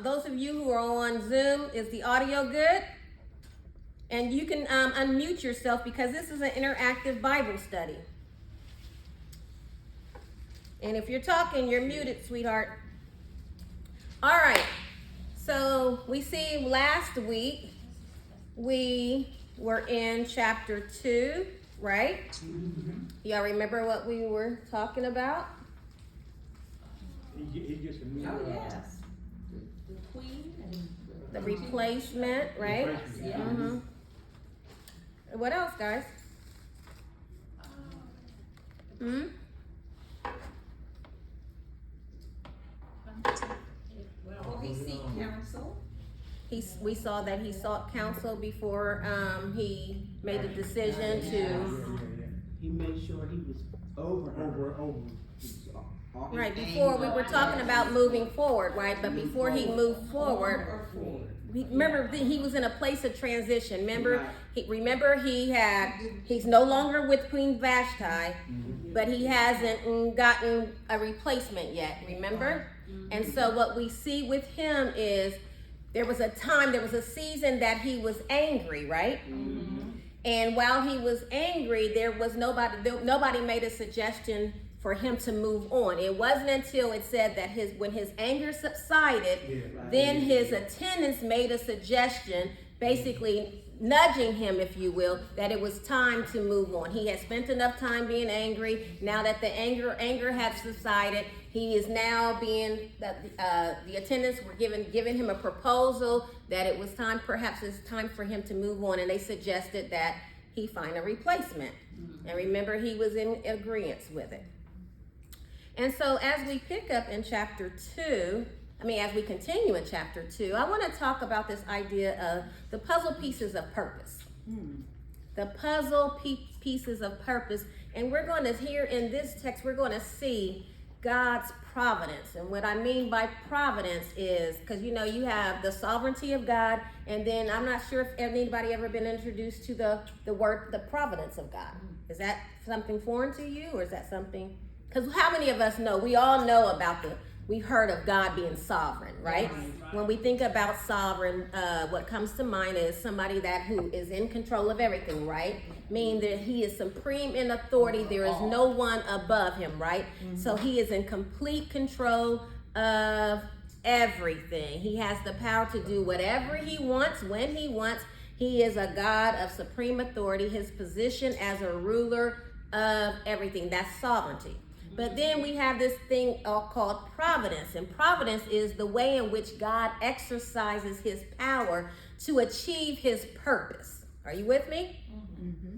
those of you who are on Zoom, is the audio good? And you can unmute yourself because this is an interactive Bible study. And if you're talking, you're muted, sweetheart. All right. So we see last week we were in chapter 2, right? Mm-hmm. Y'all remember what we were talking about? Yes. The queen and the replacement, right? Yeah. Mm-hmm. What else, guys? Well, he seek counsel. We saw that he sought counsel before he made the decision to. He made sure he was over. Right, before we were talking about moving forward, right? But before he moved forward, remember he was in a place of transition. Remember, he's no longer with Queen Vashti, but he hasn't gotten a replacement yet. Remember, and so what we see with him is there was a season that he was angry, right? And while he was angry, there was nobody made a suggestion for him to move on. It wasn't until it said that when his anger subsided, then his attendants made a suggestion, basically nudging him, if you will, that it was time to move on. He had spent enough time being angry. Now that the anger had subsided, he is now the attendants were giving him a proposal that it's time for him to move on, and they suggested that he find a replacement. And remember, he was in agreement with it. And so as we pick up in chapter 2, as we continue in chapter 2, I want to talk about this idea of the puzzle pieces of purpose. The puzzle pieces of purpose. And we're going to, here in this text, we're going to see God's providence. And what I mean by providence is, because you have the sovereignty of God, and then I'm not sure if anybody ever been introduced to the word, the providence of God. Is that something foreign to you, or is that something? Because how many of us know? We all know we heard of God being sovereign, right? When we think about sovereign, what comes to mind is somebody who is in control of everything, right? Meaning that he is supreme in authority. There is no one above him, right? So he is in complete control of everything. He has the power to do whatever he wants, when he wants. He is a God of supreme authority. His position as a ruler of everything, that's sovereignty. But then we have this thing called providence. And providence is the way in which God exercises his power to achieve his purpose. Are you with me? Mm-hmm.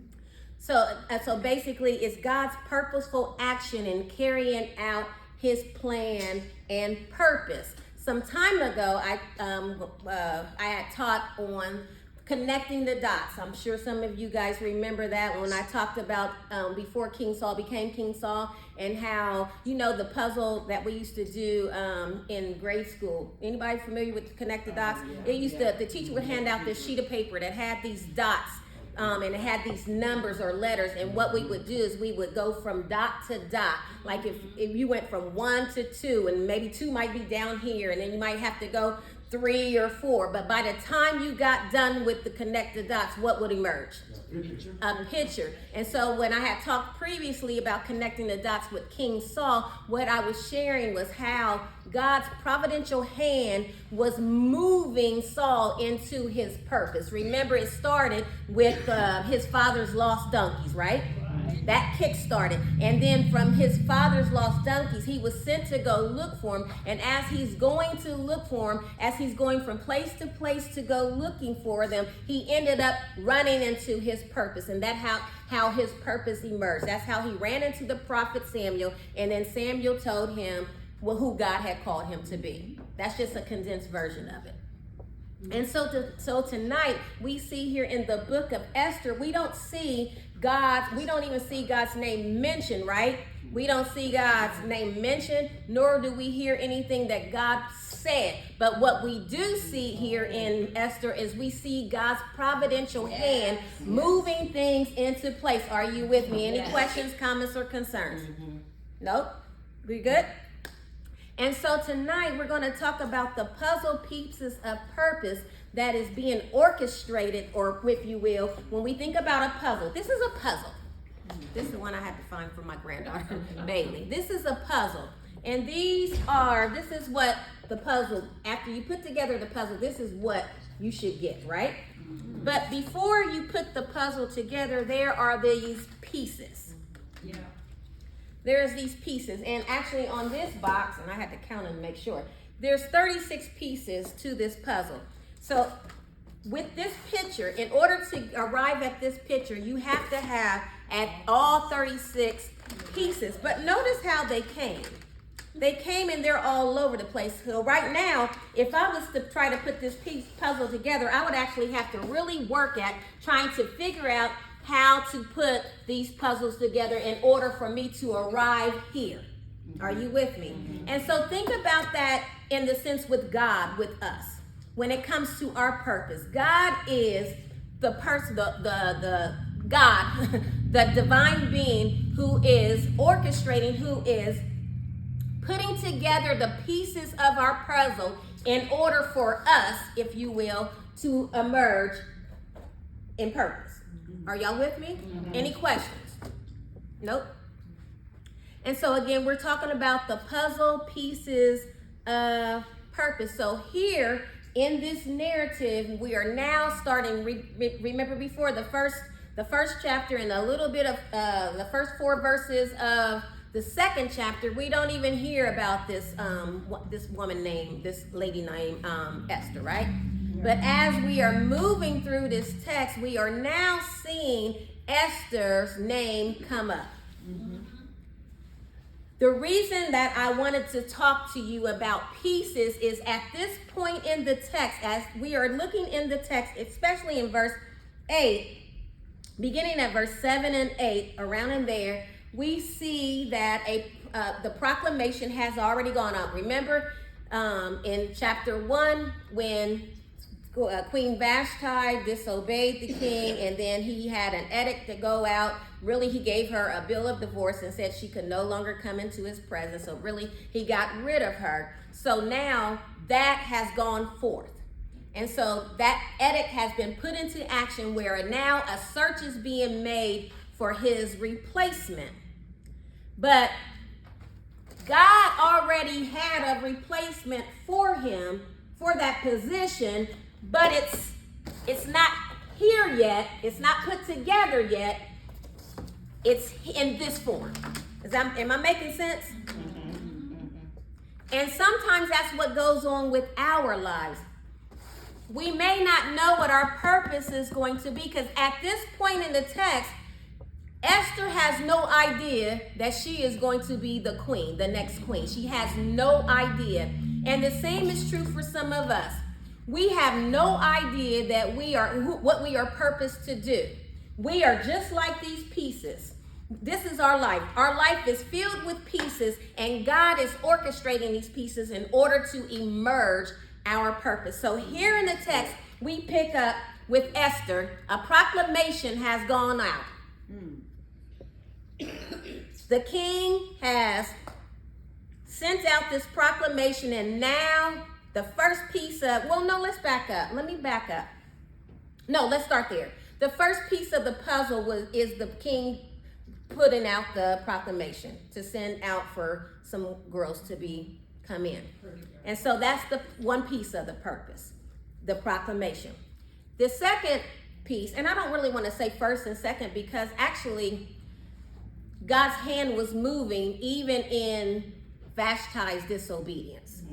So basically, it's God's purposeful action in carrying out his plan and purpose. Some time ago, I had taught on connecting the dots. I'm sure some of you guys remember that when I talked about before King Saul became King Saul, and how, the puzzle that we used to do in grade school. Anybody familiar with connect the dots? The teacher would hand out this sheet of paper that had these dots, and it had these numbers or letters, and what we would do is we would go from dot to dot. Like if you went from 1 to 2, and maybe 2 might be down here, and then you might have to go 3 or 4, but by the time you got done with the connect the dots, what would emerge? A picture. And so when I had talked previously about connecting the dots with King Saul, what I was sharing was how God's providential hand was moving Saul into his purpose. Remember, it started with his father's lost donkeys, right? That kick-started. And then from his father's lost donkeys, he was sent to go look for him. And as he's going to look for him, as he's going from place to place to go looking for them, he ended up running into his purpose. And that's how his purpose emerged. That's how he ran into the prophet Samuel. And then Samuel told him who God had called him to be. That's just a condensed version of it. And so tonight, we see here in the book of Esther, we don't even see God's name mentioned, right? We don't see God's name mentioned, nor do we hear anything that God said. But what we do see here in Esther is we see God's providential hand moving things into place. Are you with me? Any questions, comments, or concerns? Nope? We good? And so tonight we're going to talk about the puzzle pieces of purpose that is being orchestrated, or if you will, when we think about a puzzle. This is a puzzle. This is the one I had to find for my granddaughter, Bailey. This is a puzzle. And this is what the puzzle, after you put together the puzzle, this is what you should get, right? But before you put the puzzle together, there are these pieces. Yeah. There's these pieces. And actually on this box, and I had to count them to make sure, there's 36 pieces to this puzzle. So with this picture, in order to arrive at this picture, you have to have at all 36 pieces. But notice how they came. They came and they're all over the place. So right now, if I was to try to put this puzzle together, I would actually have to really work at trying to figure out how to put these puzzles together in order for me to arrive here. Are you with me? And so think about that in the sense with God, with us. When it comes to our purpose, God is the person, the God, the divine being who is orchestrating, who is putting together the pieces of our puzzle in order for us, if you will, to emerge in purpose. Are y'all with me? Any questions? Nope. And so again, we're talking about the puzzle pieces of purpose. So here in this narrative, we are now starting, remember before the first chapter and a little bit of the first 4 verses of the second chapter, we don't even hear about this lady named Esther, right? But as we are moving through this text, we are now seeing Esther's name come up. The reason that I wanted to talk to you about pieces is at this point in the text, as we are looking in the text, especially in verse 8, beginning at verse 7 and 8, around in there, we see that the proclamation has already gone up. Remember in chapter 1 when Queen Vashti disobeyed the king, and then he had an edict to go out. Really, he gave her a bill of divorce and said she could no longer come into his presence. So really, he got rid of her. So now that has gone forth. And so that edict has been put into action where now a search is being made for his replacement. But God already had a replacement for him for that position, but it's not here yet. It's not put together yet. It's in this form. Am I making sense? And sometimes that's what goes on with our lives. We may not know what our purpose is going to be, because at this point in the text, Esther has no idea that she is going to be the queen, the next queen. She has no idea. And the same is true for some of us. We have no idea that what we are purposed to do. We are just like these pieces. This is our life. Our life is filled with pieces, and God is orchestrating these pieces in order to emerge our purpose. So here in the text, we pick up with Esther. A proclamation has gone out. The king has sent out this proclamation, and now the first piece of, let's back up. Let me back up. No, let's start there. The first piece of the puzzle is the king putting out the proclamation to send out for some girls to come in. And so that's the one piece of the purpose, the proclamation. The second piece, and I don't really want to say first and second, because actually God's hand was moving even in Vashti's disobedience.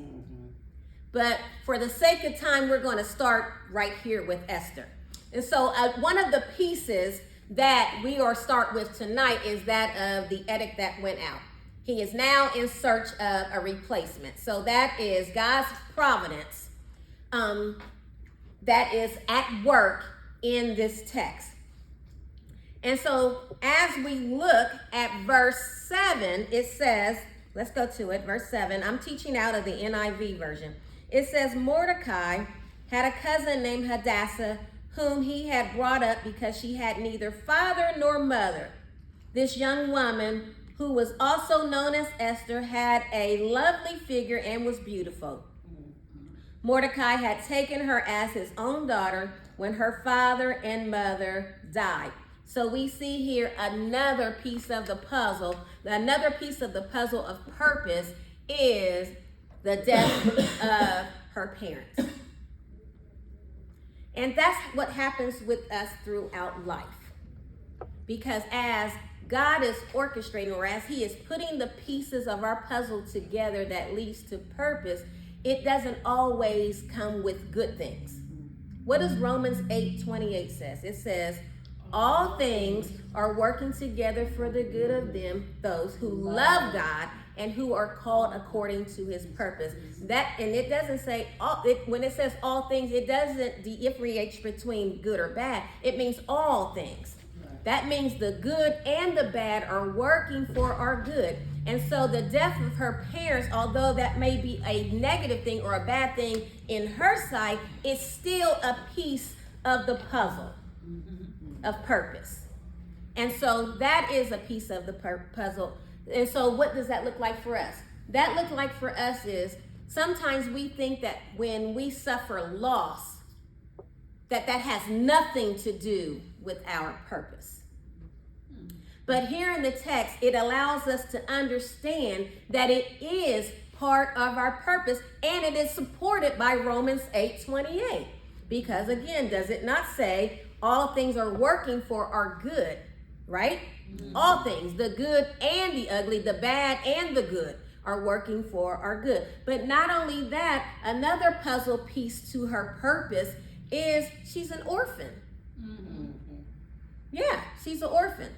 But for the sake of time, we're going to start right here with Esther. And so one of the pieces that we are start with tonight is that of the edict that went out. He is now in search of a replacement. So that is God's providence that is at work in this text. And so as we look at verse 7, it says, let's go to it, verse 7. I'm teaching out of the NIV version. It says, Mordecai had a cousin named Hadassah, whom he had brought up because she had neither father nor mother. This young woman who was also known as Esther, had a lovely figure and was beautiful. Mordecai had taken her as his own daughter when her father and mother died. So we see here another piece of the puzzle. Another piece of the puzzle of purpose is the death of her parents. And that's what happens with us throughout life. Because as God is orchestrating, or as he is putting the pieces of our puzzle together that leads to purpose, it doesn't always come with good things. What does Romans 8:28 says? It says, all things are working together for the good of them, those who love God and who are called according to his purpose. That, and it doesn't say all, when it says all things, it doesn't differentiate between good or bad. It means all things. That means the good and the bad are working for our good. And so the death of her parents, although that may be a negative thing or a bad thing in her sight, is still a piece of the puzzle of purpose. And so that is a piece of the puzzle. And so what does that look like for us? That look like for us is sometimes we think that when we suffer loss, that has nothing to do with our purpose. But here in the text, it allows us to understand that it is part of our purpose, and it is supported by Romans 8:28. Because again, does it not say all things are working for our good, right? All things, the good and the ugly, the bad and the good, are working for our good. But not only that, another puzzle piece to her purpose is she's an orphan. Yeah, she's an orphan.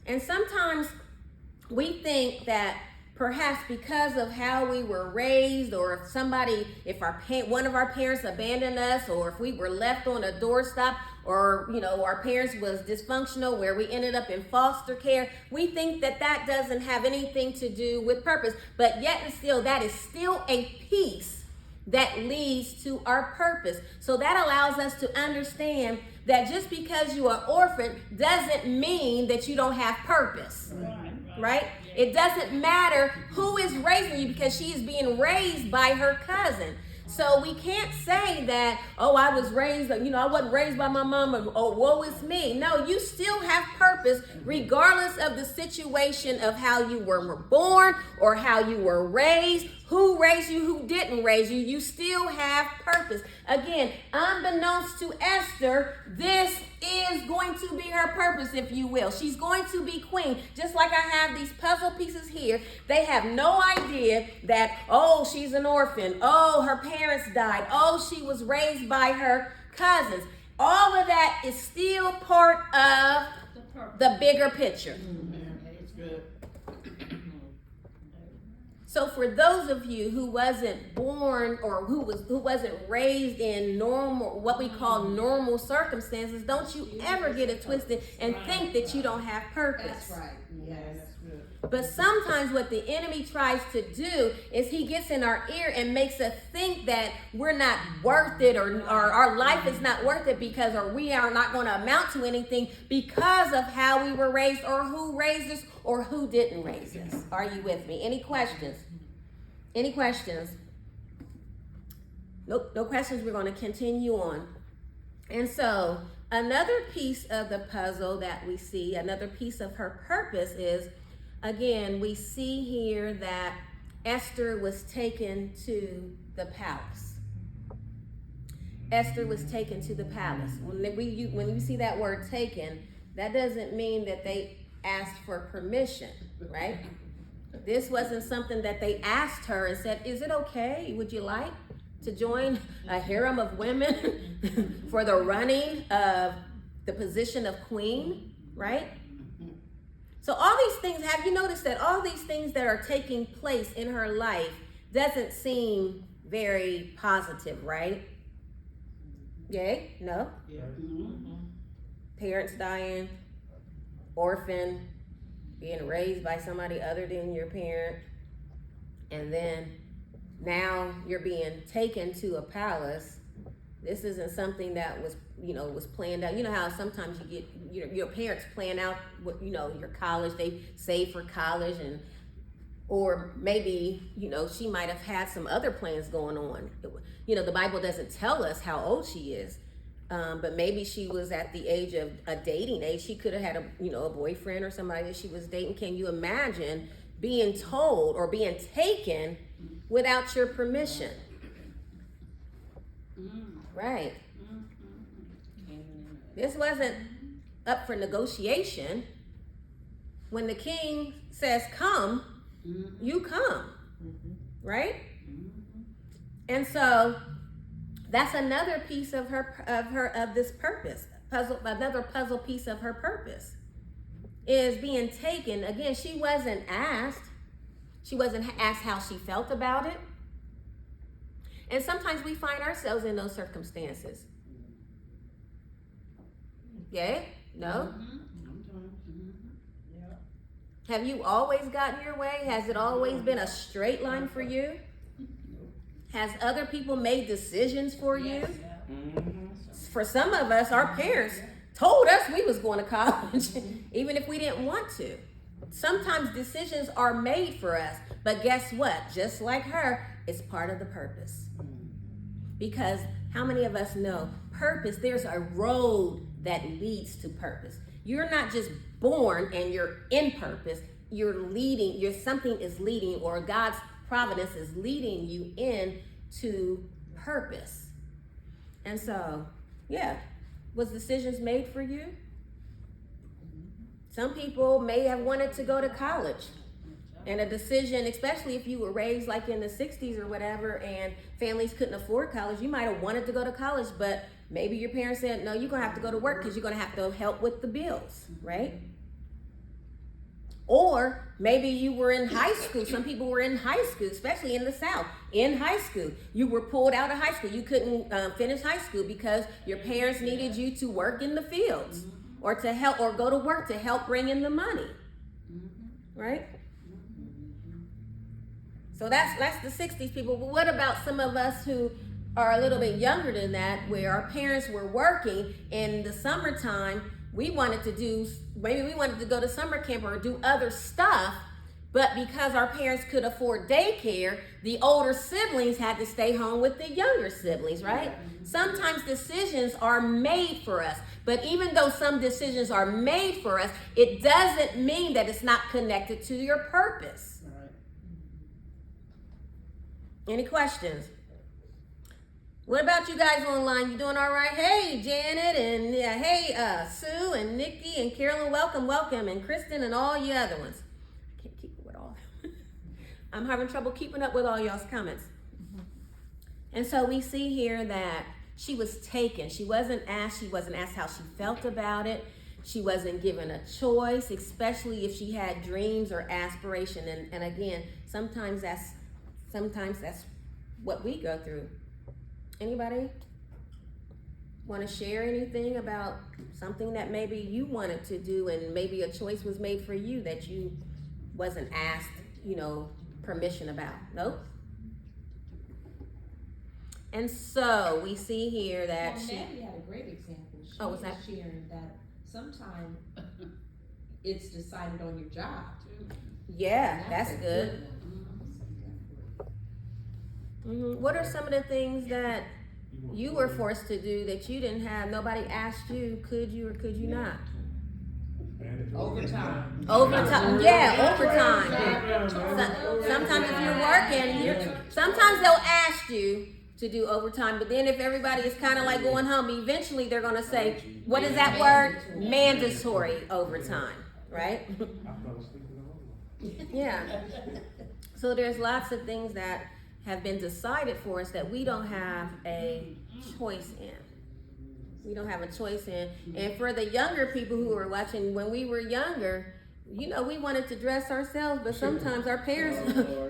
And sometimes we think that perhaps because of how we were raised, or if one of our parents abandoned us, or if we were left on a doorstep, or our parents was dysfunctional where we ended up in foster care, we think that doesn't have anything to do with purpose. But yet and still, that is still a piece that leads to our purpose. So that allows us to understand that just because you are orphaned doesn't mean that you don't have purpose. Right? It doesn't matter who is raising you, because she is being raised by her cousin. So we can't say that, I was raised, I wasn't raised by my mom, and woe is me. No, you still have purpose regardless of the situation of how you were born or how you were raised, who raised you, who didn't raise you. You still have purpose. Again, unbeknownst to Esther, this is going to be her purpose, if you will. She's going to be queen. Just like I have these puzzle pieces here, they have no idea that, she's an orphan. Her parents died. She was raised by her cousins. All of that is still part of the bigger picture. That's good. So for those of you who wasn't born or who wasn't raised in normal, what we call normal circumstances, don't you ever get it twisted and think that you don't have purpose. That's right. Yeah, that's good. But sometimes what the enemy tries to do is he gets in our ear and makes us think that we're not worth it, or our life is not worth it or we are not going to amount to anything because of how we were raised, or who raised us, or who didn't raise us. Are you with me? Any questions? Any questions? Nope, no questions. We're going to continue on. And so another piece of the puzzle that we see, another piece of her purpose is, again, we see here that Esther was taken to the palace. Esther was taken to the palace. When you see that word taken, that doesn't mean that they asked for permission, right? This wasn't something that they asked her and said, is it okay? Would you like to join a harem of women for the running of the position of queen, right? So all these things, have you noticed that all these things that are taking place in her life doesn't seem very positive, right? Yay? No? Yeah. Parents dying, orphan, being raised by somebody other than your parent, and then now you're being taken to a palace This isn't something that was, was planned out. You know how sometimes you get your parents plan out what, your college, they save for college, or maybe, she might have had some other plans going on. The Bible doesn't tell us how old she is. But maybe she was at the age of a dating age. She could have had a boyfriend or somebody that she was dating. Can you imagine being told or being taken without your permission? Right. This wasn't up for negotiation. When the king says come, you come. Right? And so that's another piece of this purpose. Another puzzle piece of her purpose is being taken. Again, she wasn't asked. She wasn't asked how she felt about it. And sometimes we find ourselves in those circumstances. Yeah? No? Have you always gotten your way? Has it always been a straight line for you? Has other people made decisions for you? For some of us, our parents told us we was going to college, even if we didn't want to. Sometimes decisions are made for us, but guess what? Just like her, it's part of the purpose. Because how many of us know purpose? There's a road that leads to purpose. You're not just born and you're in purpose. You're leading, something is leading, or God's providence is leading you in to purpose. And so, yeah, was decisions made for you? Some people may have wanted to go to college, and a decision, especially if you were raised like in the 60s or whatever, and families couldn't afford college, you might have wanted to go to college, but maybe your parents said, no, you're gonna have to go to work because you're gonna have to help with the bills, right? Or maybe you were in high school. Some people were in high school, especially in the South. In high school, you were pulled out of high school. You couldn't finish high school because your parents needed you to work in the fields or to help, or go to work to help bring in the money, right? So that's the 60s people. But what about some of us who are a little bit younger than that, where our parents were working in the summertime? We wanted to go to summer camp or do other stuff, but because our parents could afford daycare, the older siblings had to stay home with the younger siblings, right? Sometimes decisions are made for us, but even though some decisions are made for us, it doesn't mean that it's not connected to your purpose. Any questions? What about you guys online? You doing all right? Hey, Janet, and hey, Sue, and Nikki, and Carolyn, welcome, and Kristen, and all you other ones. I can't keep up with all of them. I'm having trouble keeping up with all y'all's comments. And so we see here that she was taken. She wasn't asked how she felt about it. She wasn't given a choice, especially if she had dreams or aspiration. And again, sometimes that's what we go through. Anybody want to share anything about something that maybe you wanted to do and maybe a choice was made for you that you wasn't asked, permission about? Nope. And so we see here that Maddie had a great example. She was that? sharing that sometimes it's decided on your job too. Yeah, And that's a good. one. What are some of the things that you were forced to do that you didn't have? Nobody asked you, could you or could you not? Overtime. Yeah, overtime. Sometimes if you're working, sometimes they'll ask you to do overtime, but then if everybody is kind of like going home, eventually they're going to say, what is that word? Mandatory overtime, right? Yeah. So there's lots of things that have been decided for us that we don't have a choice in. We don't have a choice in. And for the younger people who are watching, when we were younger, we wanted to dress ourselves, but sometimes our parents,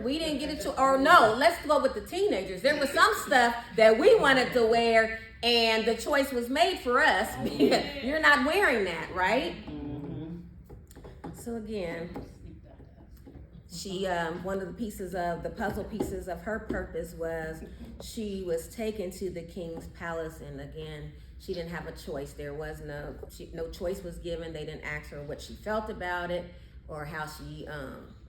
we didn't get a choice. Or no, let's go with the teenagers. There was some stuff that we wanted to wear, and the choice was made for us. You're not wearing that, right? So again, She, one of the pieces of the puzzle pieces of her purpose was she was taken to the king's palace, and again, she didn't have a choice. There was no choice was given. They didn't ask her what she felt about it, or how she,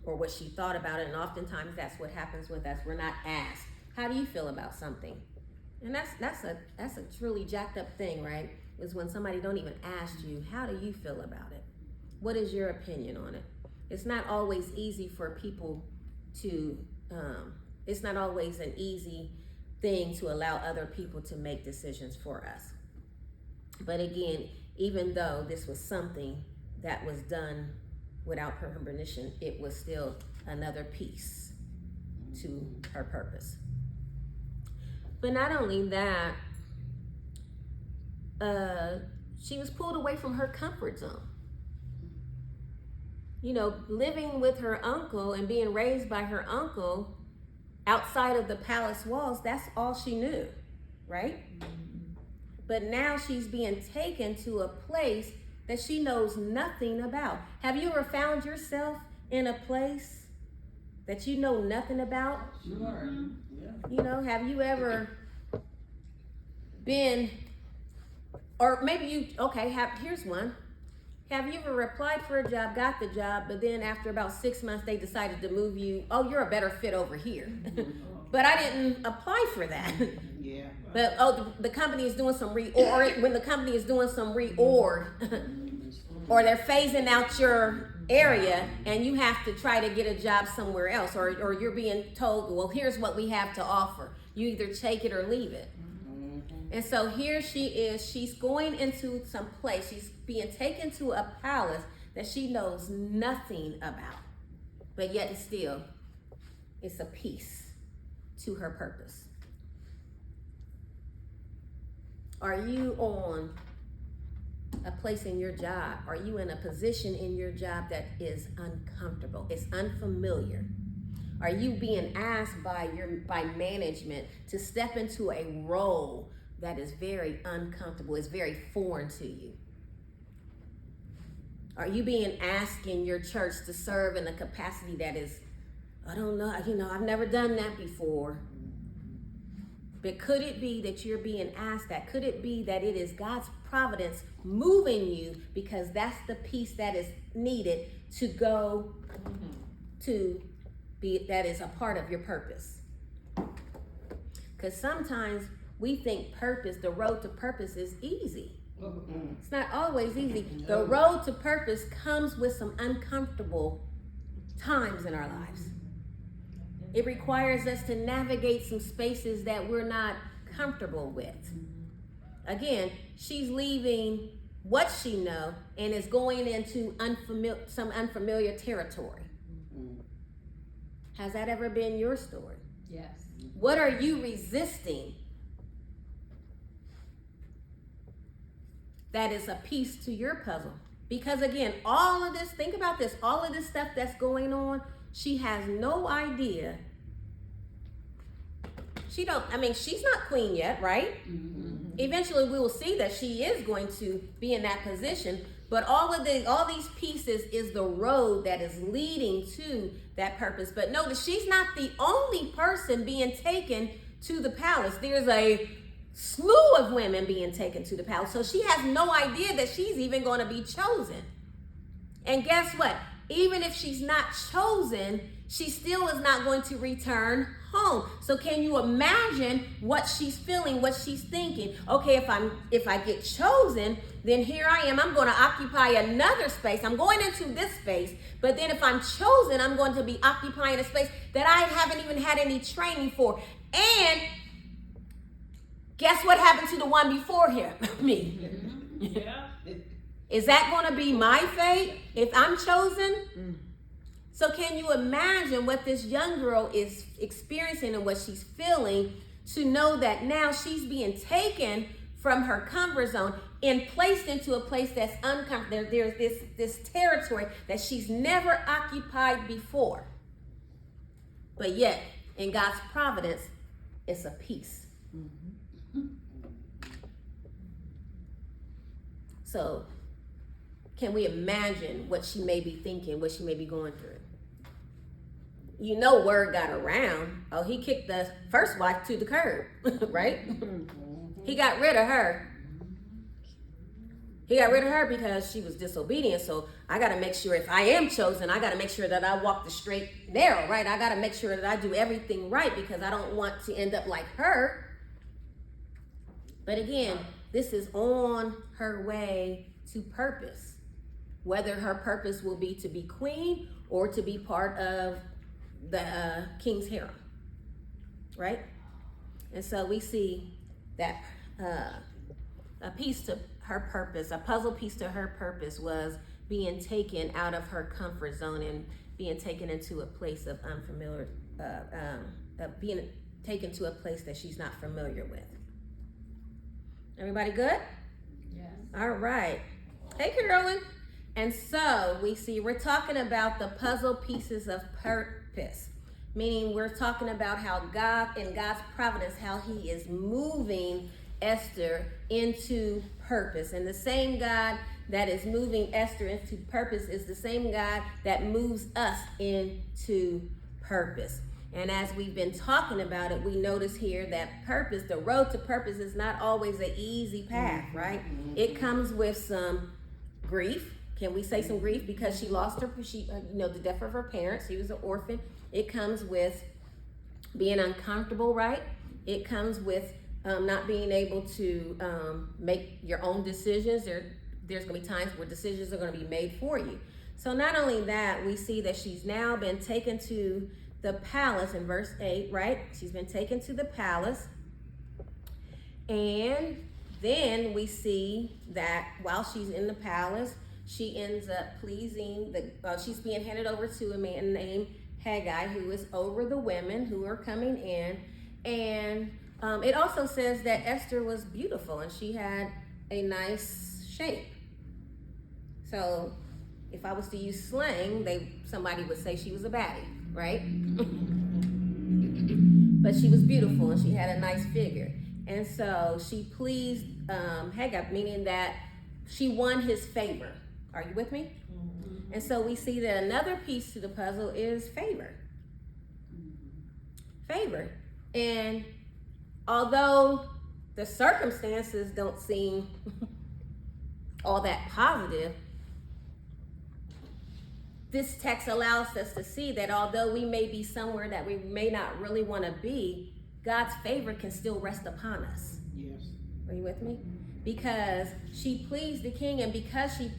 or what she thought about it. And oftentimes that's what happens with us. We're not asked, how do you feel about something? And that's a truly jacked up thing, right? Is when somebody don't even ask you, how do you feel about it? What is your opinion on it? It's not always easy for people to, it's not always an easy thing to allow other people to make decisions for us. But again, even though this was something that was done without her permission, it was still another piece to her purpose. But not only that, she was pulled away from her comfort zone. You know, living with her uncle and being raised by her uncle outside of the palace walls, that's all she knew, right? But now she's being taken to a place that she knows nothing about. Have you ever found yourself in a place that you know nothing about? Sure. You know, have you ever been, or maybe you, here's one. Have you ever applied for a job, got the job, but then after about 6 months, they decided to move you, oh, you're a better fit over here. But I didn't apply for that. Yeah. But, the company is doing some reorg, when the company is doing some reorg, or they're phasing out your area and you have to try to get a job somewhere else, or you're being told, well, here's what we have to offer. You either take it or leave it. And so here she is, she's going into some place, she's being taken to a palace that she knows nothing about, but yet still, it's a piece to her purpose. Are you on a place in your job? Are you in a position in your job that is uncomfortable? It's unfamiliar. Are you being asked by management to step into a role that is very uncomfortable, is very foreign to you? Are you being asked in your church to serve in a capacity that is, I don't know, I've never done that before? But could it be that you're being asked that? Could it be that it is God's providence moving you because that's the piece that is needed to go to be, that is a part of your purpose? Because sometimes we think purpose, the road to purpose is easy. It's not always easy. The road to purpose comes with some uncomfortable times in our lives. It requires us to navigate some spaces that we're not comfortable with. Again, she's leaving what she knows and is going into some unfamiliar territory. Has that ever been your story? Yes. What are you resisting that is a piece to your puzzle? Because again, all of this, think about this, all of this stuff that's going on, she has no idea. She's not queen yet, right? Eventually we will see that she is going to be in that position, but all these pieces is the road that is leading to that purpose. But notice, she's not the only person being taken to the palace. There's a slew of women being taken to the palace. So she has no idea that she's even going to be chosen. And guess what? Even if she's not chosen, she still is not going to return home. So can you imagine what she's feeling, what she's thinking? Okay, if I get chosen, then here I am. I'm going to occupy another space. I'm going into this space. But then if I'm chosen, I'm going to be occupying a space that I haven't even had any training for. And guess what happened to the one before me? Yeah. Is that going to be my fate if I'm chosen? So can you imagine what this young girl is experiencing and what she's feeling to know that now she's being taken from her comfort zone and placed into a place that's uncomfortable? There's this territory that she's never occupied before. But yet, in God's providence, it's a peace. So, can we imagine what she may be thinking, what she may be going through? you know, word got around. Oh, he kicked the first wife to the curb, right? He got rid of her. He got rid of her because she was disobedient. So I got to make sure if I am chosen, I got to make sure that I walk the straight narrow, right? I got to make sure that I do everything right because I don't want to end up like her. But again, this is on her way to purpose. Whether her purpose will be to be queen or to be part of the king's harem, right? And so we see that a piece to her purpose, a puzzle piece to her purpose was being taken out of her comfort zone and being taken into a place of unfamiliar, being taken to a place that she's not familiar with. Everybody good? Yes. All right. Hey, Carolyn. And so we see we're talking about the puzzle pieces of purpose, meaning we're talking about how God, in God's providence, how he is moving Esther into purpose. And the same God that is moving Esther into purpose is the same God that moves us into purpose. And as we've been talking about it, we notice here that purpose, the road to purpose, is not always an easy path, right? It comes with some grief. Can we say some grief? Because she lost her, the death of her parents. She was an orphan. It comes with being uncomfortable, right? It comes with not being able to make your own decisions. There's going to be times where decisions are going to be made for you. So not only that, we see that she's now been taken to the palace in verse 8, right? She's been taken to the palace. And then we see that while she's in the palace, she ends up pleasing she's being handed over to a man named Haggai, who is over the women who are coming in. And it also says that Esther was beautiful and she had a nice shape. So if I was to use slang, somebody would say she was a baddie, right? But she was beautiful and she had a nice figure. And so she pleased Haggai, meaning that she won his favor. Are you with me? Mm-hmm. And so we see that another piece to the puzzle is favor. Favor. And although the circumstances don't seem all that positive, this text allows us to see that although we may be somewhere that we may not really want to be, God's favor can still rest upon us. Yes. Are you with me? Because she pleased the king, and because she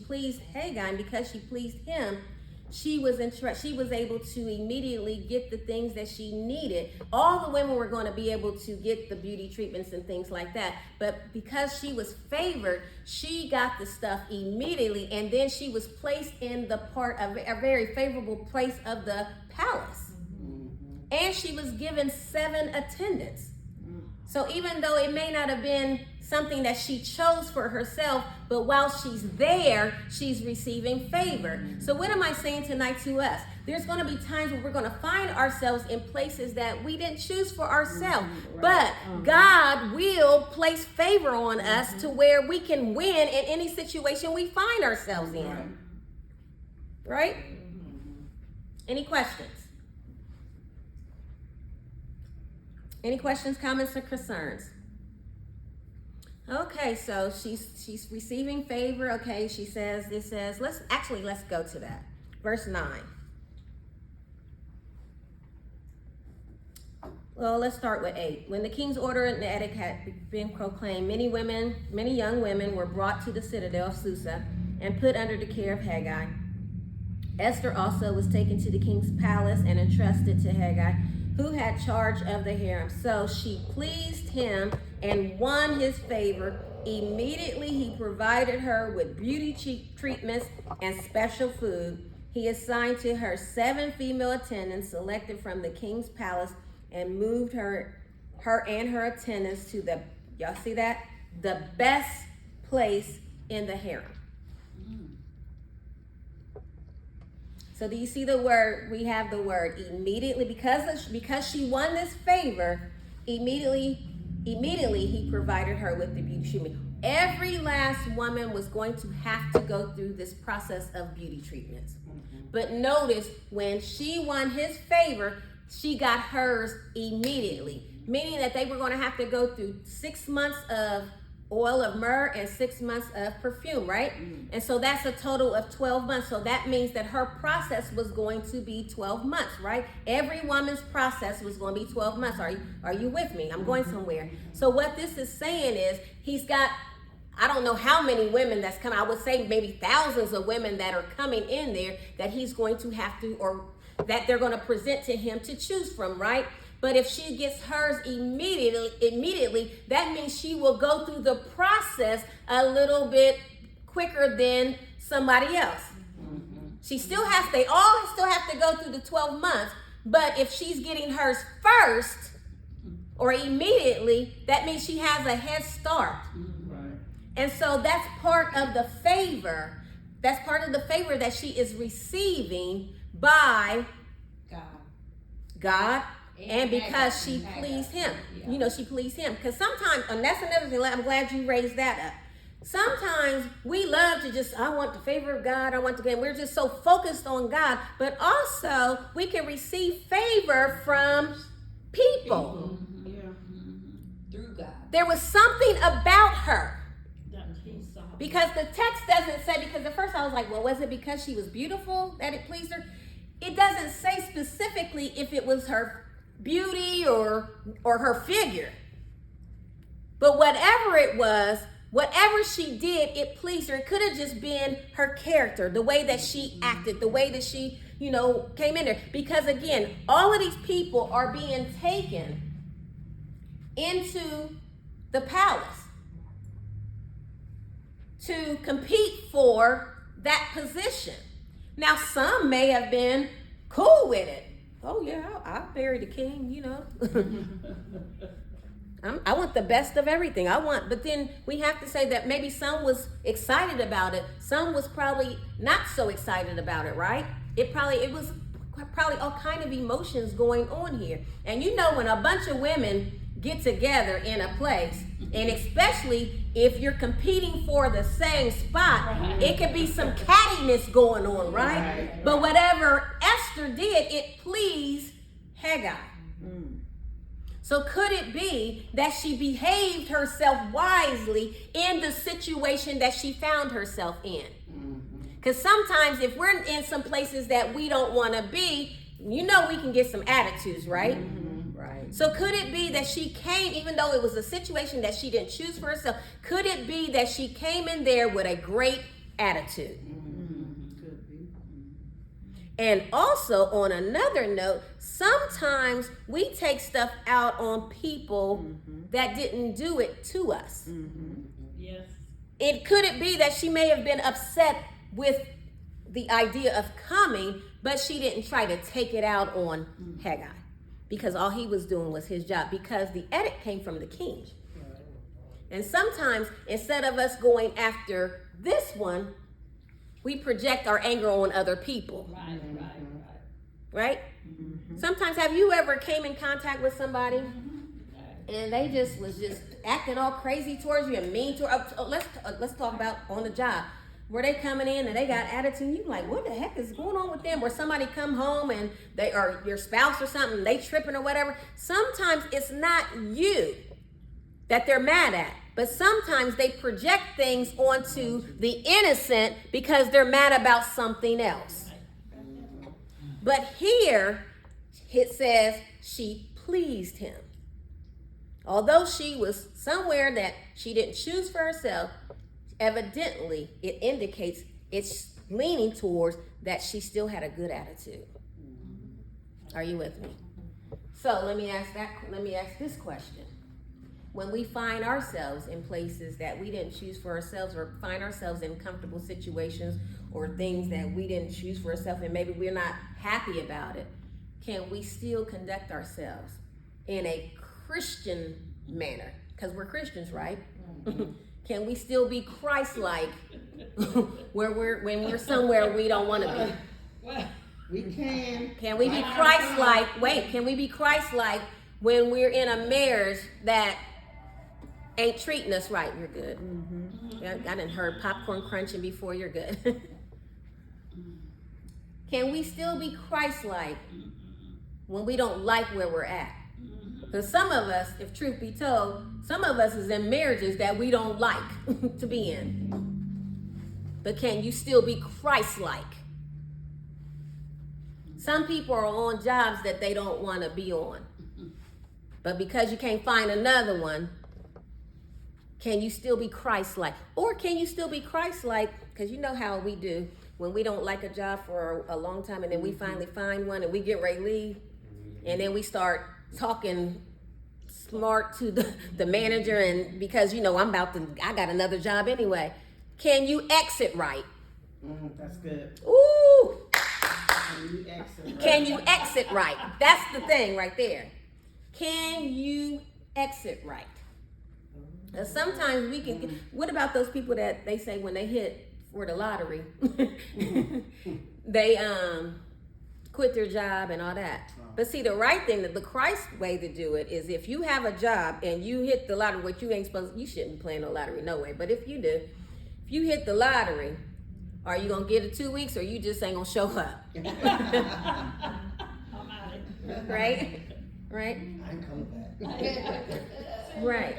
pleased Haggai, and because she pleased him, she was able to immediately get the things that she needed. All the women were going to be able to get the beauty treatments and things like that. But because she was favored, she got the stuff immediately. And then she was placed in the part of a very favorable place of the palace. Mm-hmm. And she was given 7 attendants. So even though it may not have been something that she chose for herself, but while she's there, she's receiving favor. So what am I saying tonight to us? There's going to be times where we're going to find ourselves in places that we didn't choose for ourselves. But God will place favor on us to where we can win in any situation we find ourselves in. Right? Any questions? Any questions, comments, or concerns? Okay, so she's receiving favor. Okay, it says, let's go to that. Verse 9. Well, let's start with 8. When the king's order and the edict had been proclaimed, many young women were brought to the citadel of Susa and put under the care of Haggai. Esther also was taken to the king's palace and entrusted to Haggai, who had charge of the harem. So she pleased him and won his favor. Immediately he provided her with beauty treatments and special food. He assigned to her 7 female attendants selected from the king's palace and moved her and her attendants to y'all see that? The best place in the harem. So do you see the word? We have the word immediately. Because she won this favor, immediately immediately he provided her with the beauty treatment. Every last woman was going to have to go through this process of beauty treatments. But notice, when she won his favor, she got hers immediately, meaning that they were going to have to go through 6 months of oil of myrrh and 6 months of perfume, right? And so that's a total of 12 months. So that means that her process was going to be 12 months, right? Every woman's process was going to be 12 months. Are you with me? I'm going somewhere. So what this is saying is, he's got, I don't know how many women that's coming. I would say maybe thousands of women that are coming in there that he's going to have to, or that they're going to present to him to choose from, right? But if she gets hers immediately, that means she will go through the process a little bit quicker than somebody else. They all still have to go through the 12 months. But if she's getting hers first or immediately, that means she has a head start. And so that's part of the favor. That's part of the favor that she is receiving by God. And because she pleased him. You know, she pleased him. Because sometimes, and that's another thing, I'm glad you raised that up. Sometimes we love to just, I want the favor of God, we're just so focused on God, but also we can receive favor from people. Through God. There was something about her. Because the text doesn't say, because at first I was like, well, was it because she was beautiful that it pleased her? It doesn't say specifically if it was her beauty or her figure. But whatever it was, whatever she did, it pleased her. It could have just been her character, the way that she acted, the way that she, came in there. Because again, all of these people are being taken into the palace to compete for that position. Now, some may have been cool with it. Oh yeah, I'll marry the king, I want the best of everything. But then we have to say that maybe some was excited about it. Some was probably not so excited about it, right? It was probably all kind of emotions going on here. And when a bunch of women get together in a place, and especially if you're competing for the same spot, it could be some cattiness going on, right? But whatever Esther did, it pleased Haggai. So could it be that she behaved herself wisely in the situation that she found herself in? Because sometimes if we're in some places that we don't want to be, we can get some attitudes, right? So could it be that she came, even though it was a situation that she didn't choose for herself, could it be that she came in there with a great attitude? Could be. And also, on another note, sometimes we take stuff out on people that didn't do it to us. Yes. Could it be that she may have been upset with the idea of coming, but she didn't try to take it out on Haggai? Because all he was doing was his job, because the edict came from the king. And sometimes, instead of us going after this one, we project our anger on other people. Right? Sometimes, have you ever came in contact with somebody and they was acting all crazy towards you and mean to let's talk about on the job. Were they coming in and they got attitude? You like, what the heck is going on with them? Or somebody come home and they are your spouse or something, they tripping or whatever. Sometimes it's not you that they're mad at, but sometimes they project things onto the innocent because they're mad about something else. But here it says she pleased him. Although she was somewhere that she didn't choose for herself, evidently it indicates it's leaning towards that she still had a good attitude. Are you with me? So let me ask this question. When we find ourselves in places that we didn't choose for ourselves, or find ourselves in comfortable situations or things that we didn't choose for ourselves, and maybe we're not happy about it, can we still conduct ourselves in a Christian manner? Because we're Christians, right? Can we still be Christ-like when we're somewhere we don't want to be? We can. Can we be Christ-like? Can we be Christ-like when we're in a marriage that ain't treating us right, you're good. I done heard popcorn crunching before, you're good. Can we still be Christ-like when we don't like where we're at? Because some of us, if truth be told, some of us is in marriages that we don't like to be in. But can you still be Christ-like? Some people are on jobs that they don't want to be on. But because you can't find another one, can you still be Christ-like? Or can you still be Christ-like? Because you know how we do. When we don't like a job for a long time and then we finally find one and we get ready to leave. And then we start talking smart to the manager, and because I got another job anyway. Can you exit right? That's good. Ooh. Can you exit right? Can you exit right? That's the thing right there. Can you exit right? Now, sometimes we can. What about those people that they say when they hit for the lottery, they quit their job and all that? But see, the right thing, the Christ way to do it is if you have a job and you hit the lottery, what you ain't supposed, you shouldn't be playing no lottery, no way. But if you do, if you hit the lottery, are you gonna get it 2 weeks or you just ain't gonna show up? Right? Right? I ain't coming back. Right.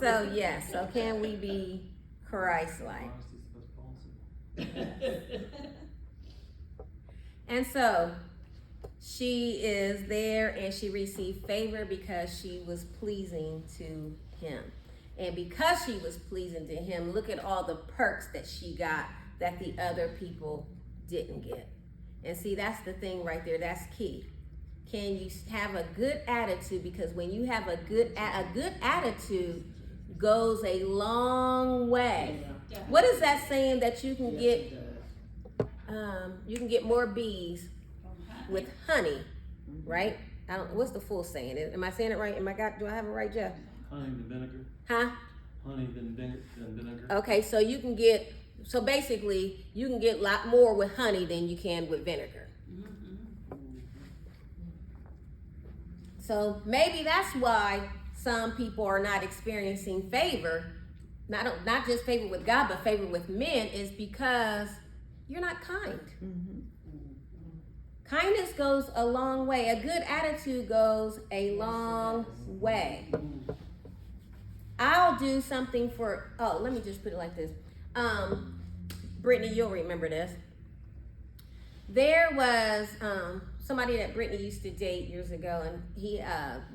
So yes, so can we be Christ-like? And so she is there and she received favor because she was pleasing to him. And because she was pleasing to him, look at all the perks that she got that the other people didn't get. And see, that's the thing right there. That's key. Can you have a good attitude? Because when you have a good attitude goes a long way. What is that saying that you can get? You can get more bees with honey, right? What's the full saying? Am I saying it right? Do I have it right, Jeff? Honey than vinegar. Huh? Honey than vinegar. Okay, so basically you can get a lot more with honey than you can with vinegar. So maybe that's why some people are not experiencing favor, not just favor with God, but favor with men, is because you're not kind. Kindness goes a long way. A good attitude goes a long way. I'll do something let me just put it like this. Brittany, you'll remember this. There was somebody that Brittany used to date years ago, and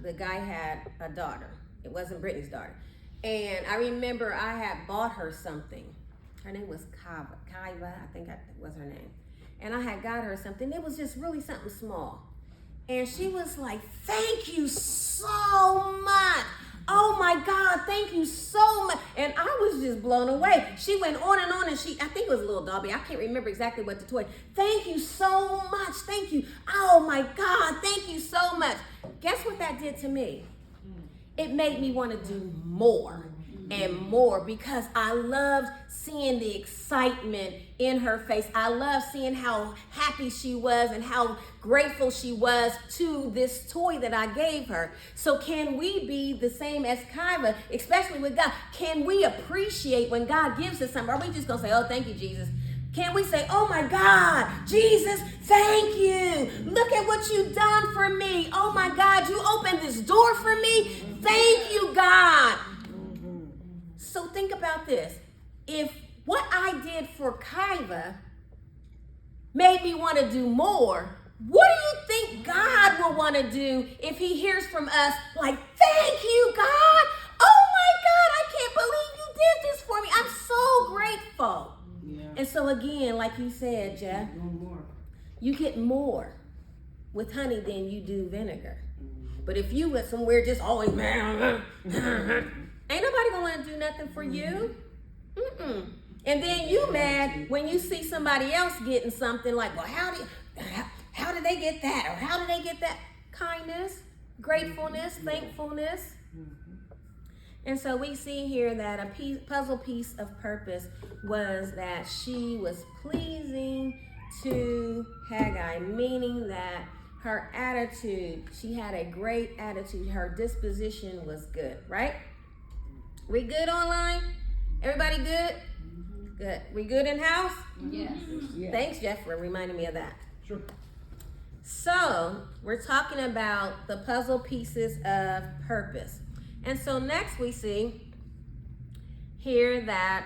the guy had a daughter. It wasn't Brittany's daughter. And I remember I had bought her something. Her name was Kaiva, I think that was her name. And I had got her something. It was just really something small. And she was like, "Thank you so much. Oh my God, thank you so much." And I was just blown away. She went on and I think it was a little Dobby. I can't remember exactly what the toy. "Thank you so much. Thank you. Oh my God, thank you so much." Guess what that did to me? It made me want to do more and more, because I loved seeing the excitement in her face. I loved seeing how happy she was and how grateful she was to this toy that I gave her. So can we be the same as Kaiva, especially with God? Can we appreciate when God gives us something? Are we just going to say, "Oh, thank you, Jesus"? Can we say, "Oh my God, Jesus, thank you. Look at what you've done for me. Oh my God, you opened this door for me. Thank you, God." So think about this. If what I did for Kaiva made me want to do more, what do you think God will want to do if he hears from us like, "Thank you, God. Oh my God, I can't believe you did this for me. I'm so grateful." Yeah. And so again, like you said, Jeff, you get more with honey than you do vinegar. But if you were somewhere just always, ain't nobody gonna want to do nothing for you. And then you mad when you see somebody else getting something like, "Well, how did they get that? Or how did they get that?" Kindness, gratefulness, thankfulness. And so we see here that a puzzle piece of purpose was that she was pleasing to Haggai, meaning that her attitude, she had a great attitude. Her disposition was good, right? We good online? Everybody good? Good. We good in house? Yes. Yeah. Thanks, Jeff, for reminding me of that. Sure. So, we're talking about the puzzle pieces of purpose. And so next we see here that,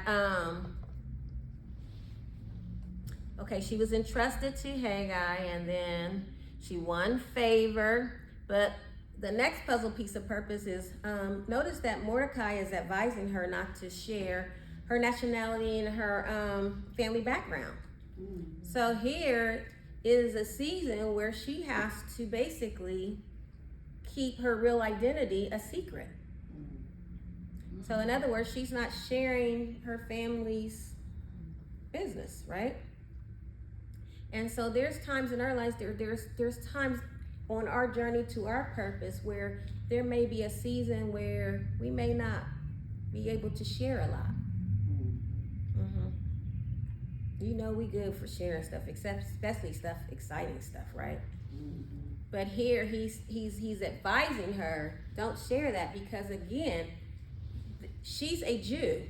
okay, she was entrusted to Haggai, and then she won favor. But the next puzzle piece of purpose is, notice that Mordecai is advising her not to share her nationality and her family background. So here is a season where she has to basically keep her real identity a secret. So in other words, she's not sharing her family's business, right? And so there's times in our lives, there's times on our journey to our purpose where there may be a season where we may not be able to share a lot. You know we good for sharing stuff, especially stuff, exciting stuff, right? But here he's advising her, don't share that, because again, she's a Jew.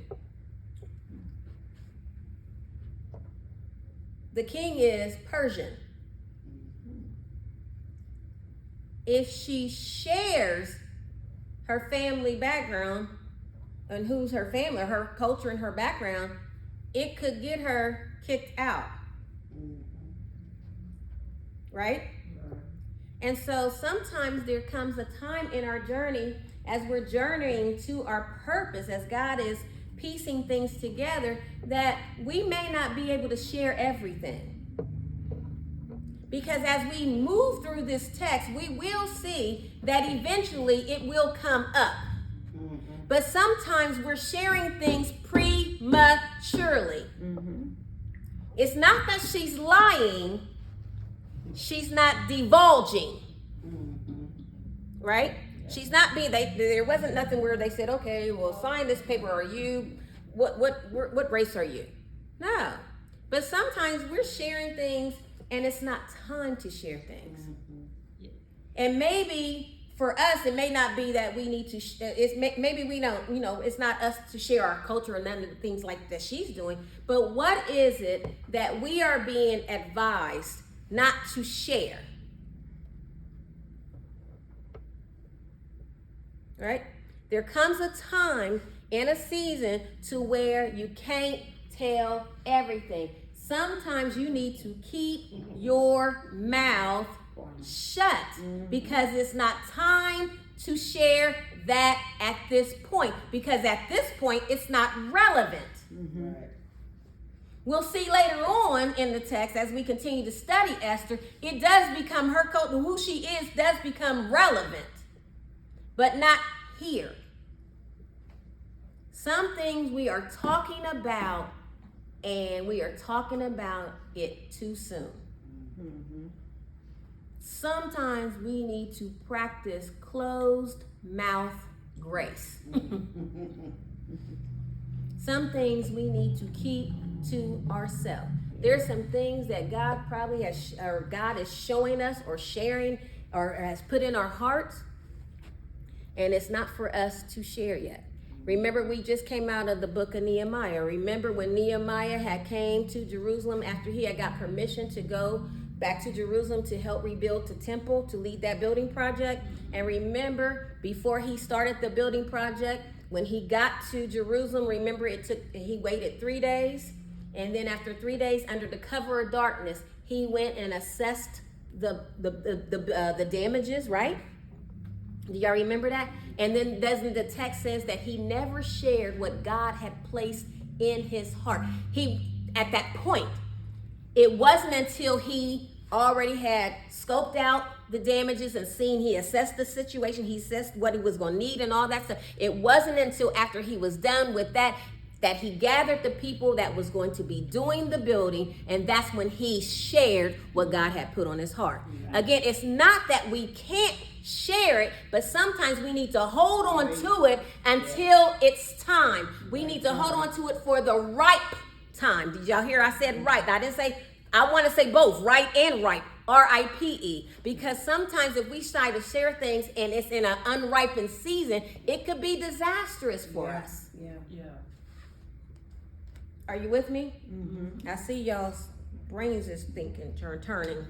The king is Persian. If she shares her family background and who's her family, her culture and her background, it could get her kicked out. Right? And so sometimes there comes a time in our journey as we're journeying to our purpose, as God is piecing things together, that we may not be able to share everything. Because as we move through this text, we will see that eventually it will come up. But sometimes we're sharing things prematurely. It's not that she's lying, she's not divulging. Right? She's not being, there wasn't nothing where they said, okay, well, sign this paper. Are you, what race are you? No. But sometimes we're sharing things and it's not time to share things. And maybe for us, it may not be that we need to, maybe we don't, it's not us to share our culture and none of the things like that she's doing. But what is it that we are being advised not to share? Right? There comes a time in a season to where you can't tell everything. Sometimes you need to keep your mouth shut because it's not time to share that at this point, because at this point it's not relevant. We'll see later on in the text as we continue to study Esther, it does become her culture, who she is does become relevant, but not here. Some things we are talking about, and we are talking about it too soon. Sometimes we need to practice closed mouth grace. Some things we need to keep to ourselves. There's some things that God probably has, or God is showing us or sharing or has put in our hearts, and it's not for us to share yet. Remember, we just came out of the book of Nehemiah. Remember when Nehemiah had came to Jerusalem after he had got permission to go back to Jerusalem to help rebuild the temple, to lead that building project. And remember, before he started the building project, when he got to Jerusalem, remember he waited 3 days. And then after 3 days, under the cover of darkness, he went and assessed the damages, right? Do y'all remember that? And then doesn't the text says that he never shared what God had placed in his heart. At that point, it wasn't until he already had scoped out the damages and he assessed the situation, he assessed what he was going to need and all that stuff. It wasn't until after he was done with that he gathered the people that was going to be doing the building, and that's when he shared what God had put on his heart. Again, it's not that we can't share it, but sometimes we need to hold on to it until it's time. We need to hold on to it for the right time. Did y'all hear I said right? I didn't say, I want to say both, right and right. RIPE, because sometimes if we try to share things and it's in an unripened season, it could be disastrous for us. Yeah. Yeah. Are you with me? Mm-hmm. I see y'all's brains is turning.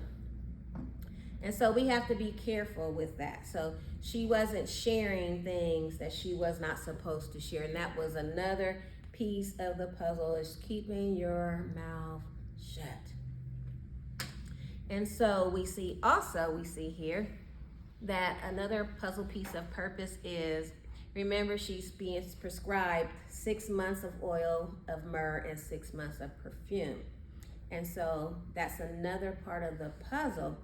And so we have to be careful with that. So she wasn't sharing things that she was not supposed to share. And that was another piece of the puzzle, is keeping your mouth shut. And so we see here that another puzzle piece of purpose is, remember, she's being prescribed 6 months of oil of myrrh and 6 months of perfume. And so that's another part of the puzzle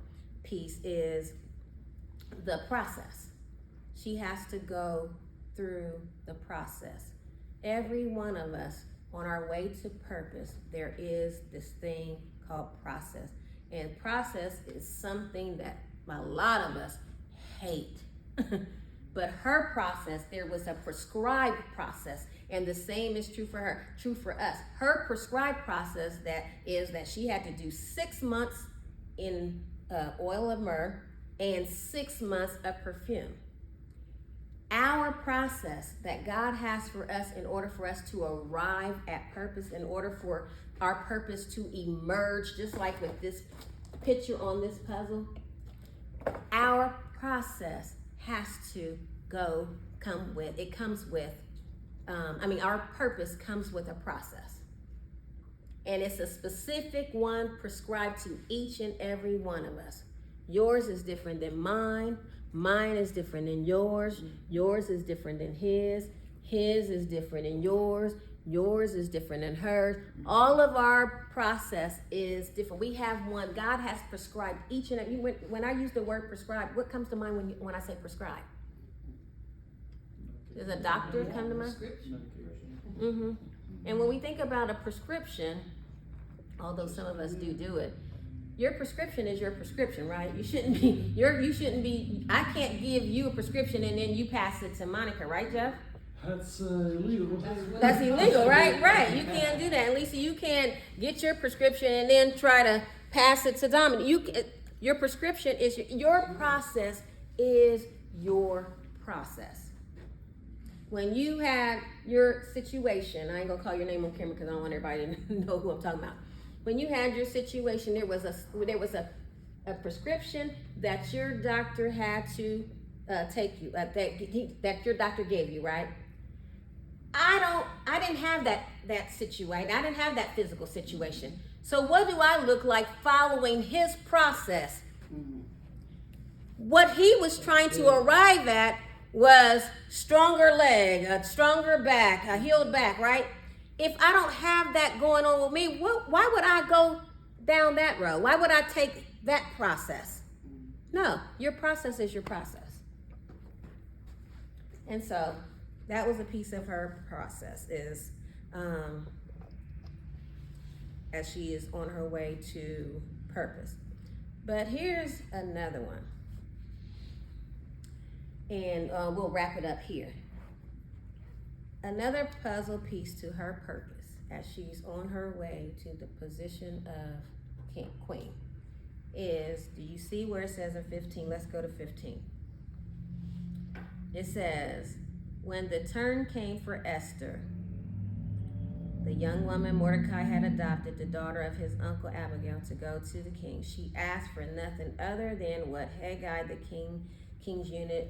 piece, is the process. She has to go through the process. Every one of us on our way to purpose, there is this thing called process. And process is something that a lot of us hate. But her process, there was a prescribed process, and the same is true for her, true for us. Her prescribed process that she had to do 6 months in oil of myrrh and 6 months of perfume. Our process that God has for us in order for us to arrive at purpose, in order for our purpose to emerge, just like with this picture on this puzzle, our process has to our purpose comes with a process. And it's a specific one prescribed to each and every one of us. Yours is different than mine. Mine is different than yours. Yours is different than his. His is different than yours. Yours is different than hers. All of our process is different. We have one. God has prescribed each and every. When I use the word prescribed, what comes to mind when I say prescribed? Does a doctor come to mind? Mm-hmm. And when we think about a prescription, although some of us do it, your prescription is your prescription, right? You shouldn't be. I can't give you a prescription and then you pass it to Monica, right, Jeff? That's illegal. That's illegal, right? Right. You can't do that. And Lisa, you can't get your prescription and then try to pass it to Dominic. Your prescription is your process is your process. When you had your situation, I ain't gonna call your name on camera because I don't want everybody to know who I'm talking about. When you had your situation, there was a prescription that your doctor had to take you, that your doctor gave you, right? I didn't have that situation. I didn't have that physical situation. So what do I look like following his process? Mm-hmm. What he was trying to arrive at was stronger leg, a stronger back, a healed back, right? If I don't have that going on with me, why would I go down that road? Why would I take that process? No, your process is your process. And so that was a piece of her process, is as she is on her way to purpose. But here's another one. And we'll wrap it up here. Another puzzle piece to her purpose as she's on her way to the position of queen is, do you see where it says in 15? Let's go to 15. It says, when the turn came for Esther, the young woman Mordecai had adopted, the daughter of his uncle Abigail, to go to the king, she asked for nothing other than what Haggai, the king's eunuch,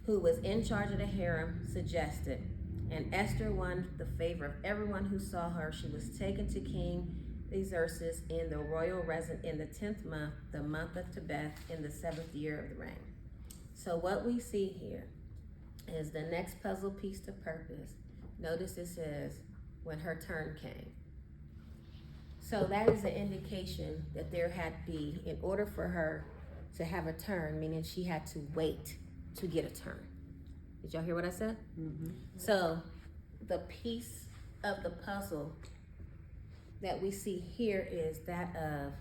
who was in charge of the harem, suggested. And Esther won the favor of everyone who saw her. She was taken to King Xerxes in the royal residence in the 10th month, the month of Tebeth, in the 7th year of the reign. So what we see here is the next puzzle piece to purpose. Notice it says, when her turn came. So that is an indication that there had to be, in order for her to have a turn, meaning she had to wait to get a turn. Did y'all hear what I said? Mm-hmm. So the piece of the puzzle that we see here is that of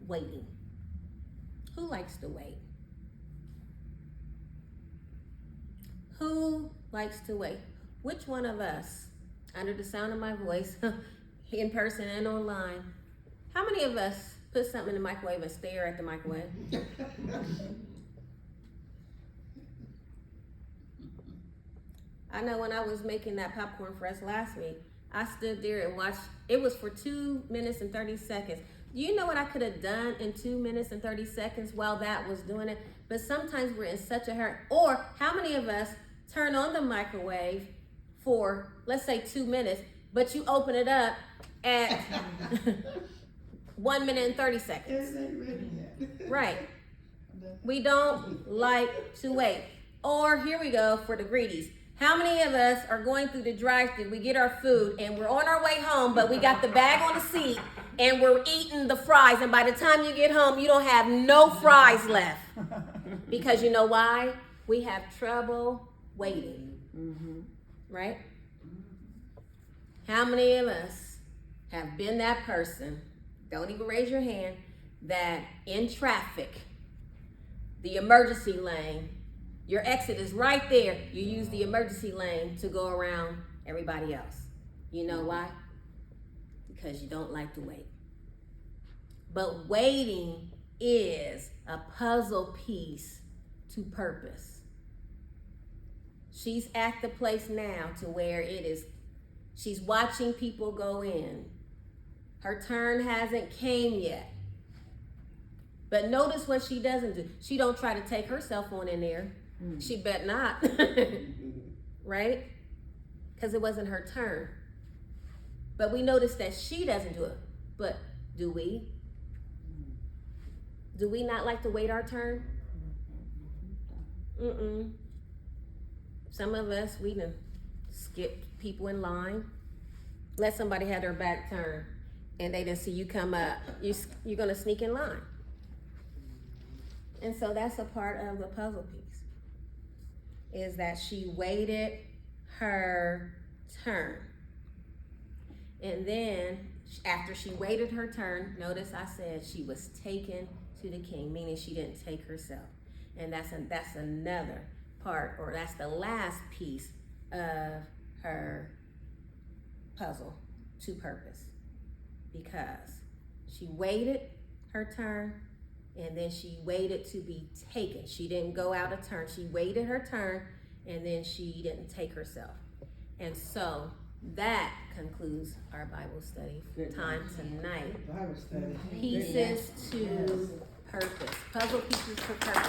waiting. Who likes to wait? Who likes to wait? Which one of us, under the sound of my voice, in person and online, how many of us put something in the microwave and stare at the microwave. I know when I was making that popcorn for us last week, I stood there and watched. It was for 2 minutes and 30 seconds. Do you know what I could have done in 2 minutes and 30 seconds while that was doing it? But sometimes we're in such a hurry. Or how many of us turn on the microwave for, let's say, 2 minutes, but you open it up at 1 minute and 30 seconds? It ain't ready yet. Right. We don't like to wait. Or here we go for the greedies. How many of us are going through the drive-thru, we get our food, and we're on our way home, but we got the bag on the seat, and we're eating the fries, and by the time you get home, you don't have no fries left. Because you know why? We have trouble waiting. Right? How many of us have been that person, don't even raise your hand, that in traffic, the emergency lane, your exit is right there. You use the emergency lane to go around everybody else. You know why? Because you don't like to wait. But waiting is a puzzle piece to purpose. She's at the place now to where it is, she's watching people go in. Her turn hasn't came yet. But notice what she doesn't do. She don't try to take her cell phone in there. She bet not. Right? Because it wasn't her turn. But we notice that she doesn't do it. But do we? Do we not like to wait our turn? Some of us, we done skipped people in line. Let somebody have their back turned and they didn't see you come up. You're going to sneak in line. And so that's a part of the puzzle piece, is that she waited her turn. And then after she waited her turn, notice I said she was taken to the king, meaning she didn't take herself. And that's another part, or that's the last piece of her puzzle to purpose. Because she waited her turn, and then she waited to be taken. She didn't go out of turn. She waited her turn, and then she didn't take herself. And so that concludes our Bible study time tonight. Bible study. Pieces to purpose. Puzzle pieces for purpose.